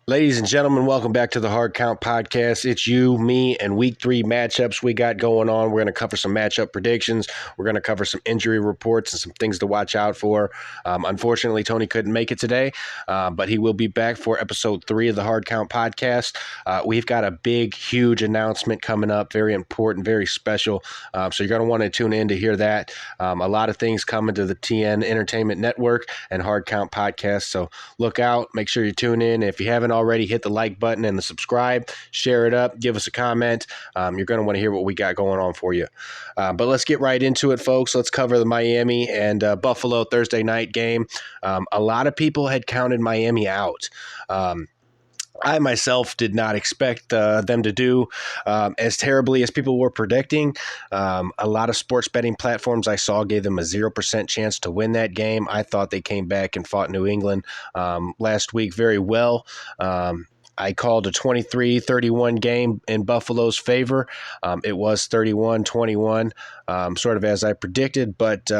Ladies and gentlemen, welcome back to the Hard Count Podcast. It's you, me, and week 3 matchups we got going on. We're going to cover some matchup predictions. We're going to cover some injury reports and some things to watch out for. Unfortunately, Tony couldn't make it today, but he will be back for episode 3 of the Hard Count Podcast. We've got a big, huge announcement coming up, very important, very special. So you're going to want to tune in to hear that. A lot of things coming to the TN Entertainment Network and Hard Count Podcast. So look out, make sure you tune in. If you haven't already, hit the like button and the subscribe, share it up, give us a comment. You're going to want to hear what we got going on for you. But let's get right into it, folks. Let's cover the Miami and Buffalo Thursday night game. A lot of people had counted Miami out. I myself did not expect them to do as terribly as people were predicting. A lot of sports betting platforms I saw gave them a 0% chance to win that game. I thought they came back and fought New England last week very well. I called a 23-31 game in Buffalo's favor. It was 31-21, sort of as I predicted. But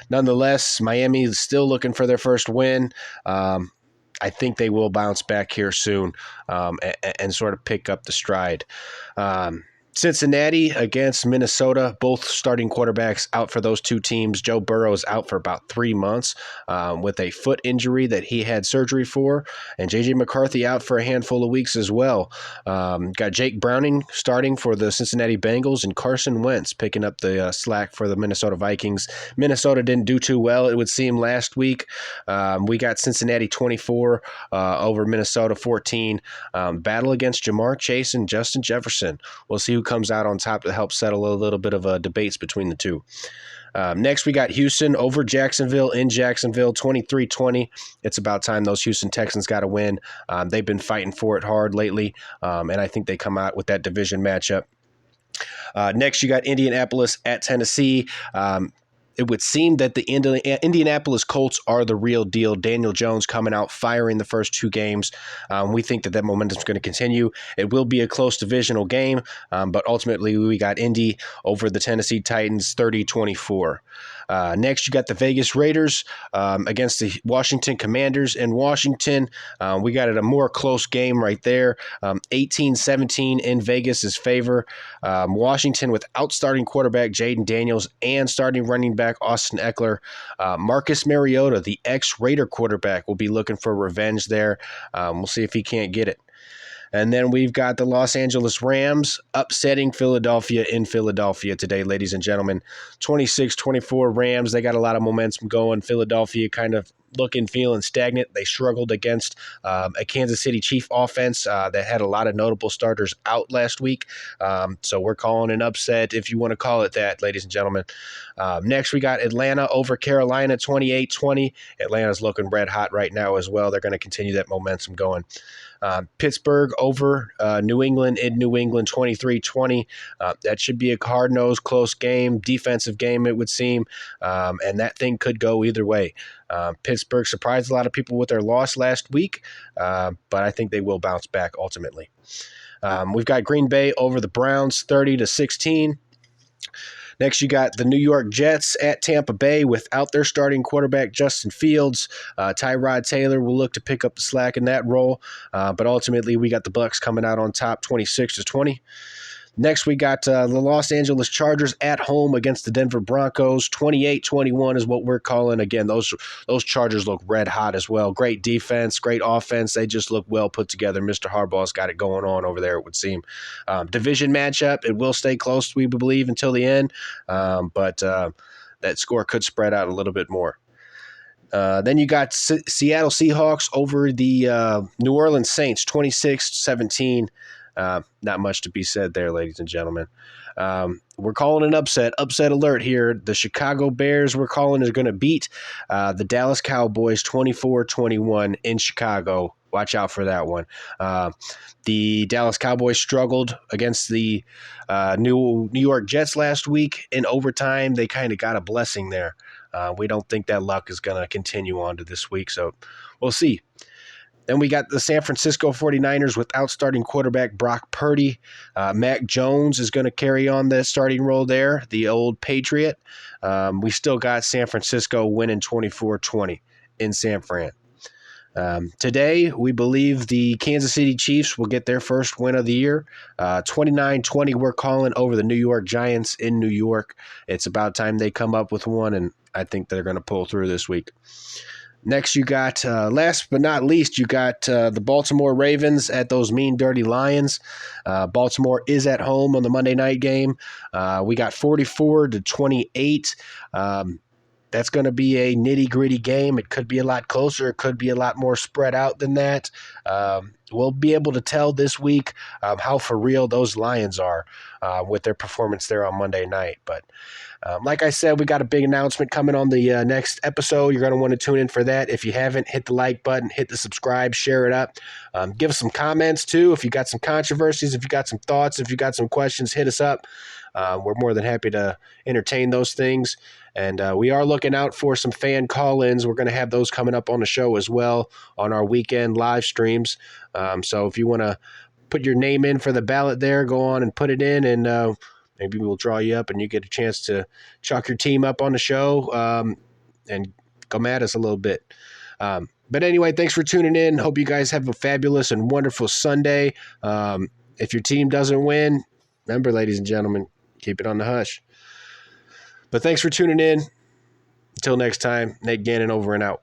nonetheless, Miami is still looking for their first win. I think they will bounce back here soon and sort of pick up the stride. Cincinnati against Minnesota, both starting quarterbacks out for those two teams. Joe Burrow is out for about 3 months with a foot injury that he had surgery for, and J.J. McCarthy out for a handful of weeks as well. Got Jake Browning starting for the Cincinnati Bengals and Carson Wentz picking up the slack for the Minnesota Vikings. Minnesota didn't do too well, it would seem, last week. We got Cincinnati 24 over Minnesota 14. Battle against Jamar Chase and Justin Jefferson. We'll see who comes out on top to help settle a little bit of debates between the two. Next, we got Houston over Jacksonville in Jacksonville, 23-20. It's about time those Houston Texans got to win. They've been fighting for it hard lately, and I think they come out with that division matchup. Next, you got Indianapolis at Tennessee. It would seem that the Indianapolis Colts are the real deal. Daniel Jones coming out firing the first 2 games. We think that momentum is going to continue. It will be a close divisional game, but ultimately we got Indy over the Tennessee Titans 30-24. Next, you got the Vegas Raiders against the Washington Commanders in Washington. We got it a more close game right there, 18-17 in Vegas' favor. Washington without starting quarterback Jaden Daniels and starting running back Austin Eckler. Marcus Mariota, the ex-Raider quarterback, will be looking for revenge there. We'll see if he can't get it. And then we've got the Los Angeles Rams upsetting Philadelphia in Philadelphia today, ladies and gentlemen. 26-24 Rams. They got a lot of momentum going. Philadelphia kind of feeling stagnant. They struggled against a Kansas City Chief offense that had a lot of notable starters out last week. So we're calling an upset, if you want to call it that, ladies and gentlemen. Next, we got Atlanta over Carolina, 28-20. Atlanta's looking red hot right now as well. They're going to continue that momentum going. Pittsburgh over New England in New England, 23-20. That should be a hard-nosed, close game, defensive game, it would seem, and that thing could go either way. Pittsburgh surprised a lot of people with their loss last week, but I think they will bounce back ultimately. We've got Green Bay over the Browns, 30-16. Next, you got the New York Jets at Tampa Bay without their starting quarterback, Justin Fields. Tyrod Taylor will look to pick up the slack in that role, but ultimately we got the Bucs coming out on top, 26-20. Next, we got the Los Angeles Chargers at home against the Denver Broncos. 28-21 is what we're calling. Again, those Chargers look red hot as well. Great defense, great offense. They just look well put together. Mr. Harbaugh's got it going on over there, it would seem. Division matchup, it will stay close, we believe, until the end, but that score could spread out a little bit more. Then you got Seattle Seahawks over the New Orleans Saints, 26-17. Not much to be said there, ladies and gentlemen. We're calling an upset alert here. The Chicago Bears, we're calling, is going to beat the Dallas Cowboys 24-21 in Chicago. Watch out for that one. The Dallas Cowboys struggled against the New York Jets last week in overtime. They kind of got a blessing there. We don't think that luck is going to continue on to this week, so we'll see. Then we got the San Francisco 49ers without starting quarterback Brock Purdy. Mac Jones is going to carry on the starting role there, the old Patriot. We still got San Francisco winning 24-20 in San Fran. Today, we believe the Kansas City Chiefs will get their first win of the year. 29-20, we're calling over the New York Giants in New York. It's about time they come up with one, and I think they're going to pull through this week. Next, you got, last but not least, you got the Baltimore Ravens at those mean, dirty Lions. Baltimore is at home on the Monday night game. We got 44-28. That's going to be a nitty-gritty game. It could be a lot closer. It could be a lot more spread out than that. We'll be able to tell this week how for real those Lions are with their performance there on Monday night. But like I said, we got a big announcement coming on the next episode. You're going to want to tune in for that. If you haven't, hit the like button, hit the subscribe, share it up. Give us some comments, too. If you got some controversies, if you got some thoughts, if you got some questions, hit us up. We're more than happy to entertain those things. And we are looking out for some fan call-ins. We're going to have those coming up on the show as well on our weekend live streams. So if you want to put your name in for the ballot there, go on and put it in, and maybe we'll draw you up and you get a chance to chalk your team up on the show and come at us a little bit. But anyway, thanks for tuning in. Hope you guys have a fabulous and wonderful Sunday. If your team doesn't win, remember, ladies and gentlemen, keep it on the hush. But thanks for tuning in. Until next time, Nate Gannon over and out.